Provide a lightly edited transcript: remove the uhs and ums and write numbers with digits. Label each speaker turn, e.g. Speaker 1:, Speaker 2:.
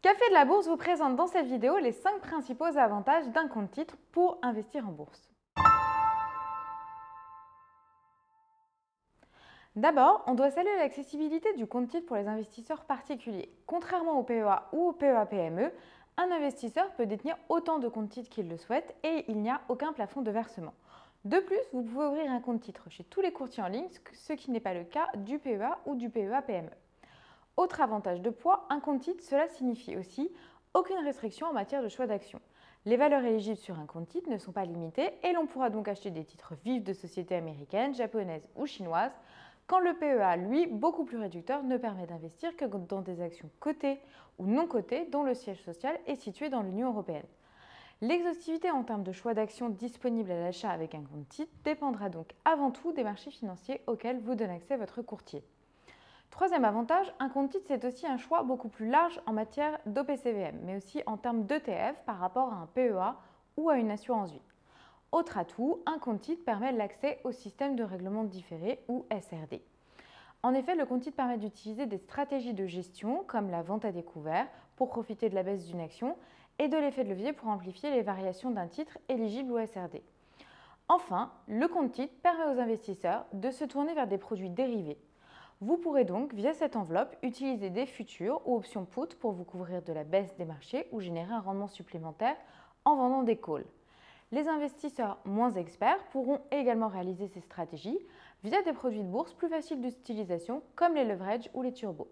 Speaker 1: Café de la Bourse vous présente dans cette vidéo les 5 principaux avantages d'un compte titre pour investir en bourse. D'abord, on doit saluer l'accessibilité du compte titre pour les investisseurs particuliers. Contrairement au PEA ou au PEA-PME, un investisseur peut détenir autant de comptes titres qu'il le souhaite et il n'y a aucun plafond de versement. De plus, vous pouvez ouvrir un compte titre chez tous les courtiers en ligne, ce qui n'est pas le cas du PEA ou du PEA-PME. Autre avantage de poids, un compte titre, cela signifie aussi aucune restriction en matière de choix d'actions. Les valeurs éligibles sur un compte titre ne sont pas limitées et l'on pourra donc acheter des titres vifs de sociétés américaines, japonaises ou chinoises, quand le PEA, lui, beaucoup plus réducteur, ne permet d'investir que dans des actions cotées ou non cotées dont le siège social est situé dans l'Union européenne. L'exhaustivité en termes de choix d'actions disponibles à l'achat avec un compte titre dépendra donc avant tout des marchés financiers auxquels vous donne accès votre courtier. Troisième avantage, un compte titre, c'est aussi un choix beaucoup plus large en matière d'OPCVM, mais aussi en termes d'ETF par rapport à un PEA ou à une assurance vie. Autre atout, un compte titre permet l'accès au système de règlement différé ou SRD. En effet, le compte titre permet d'utiliser des stratégies de gestion comme la vente à découvert pour profiter de la baisse d'une action et de l'effet de levier pour amplifier les variations d'un titre éligible au SRD. Enfin, le compte titre permet aux investisseurs de se tourner vers des produits dérivés. Vous pourrez donc, via cette enveloppe, utiliser des futurs ou options put pour vous couvrir de la baisse des marchés ou générer un rendement supplémentaire en vendant des calls. Les investisseurs moins experts pourront également réaliser ces stratégies via des produits de bourse plus faciles d'utilisation comme les leverages ou les turbos.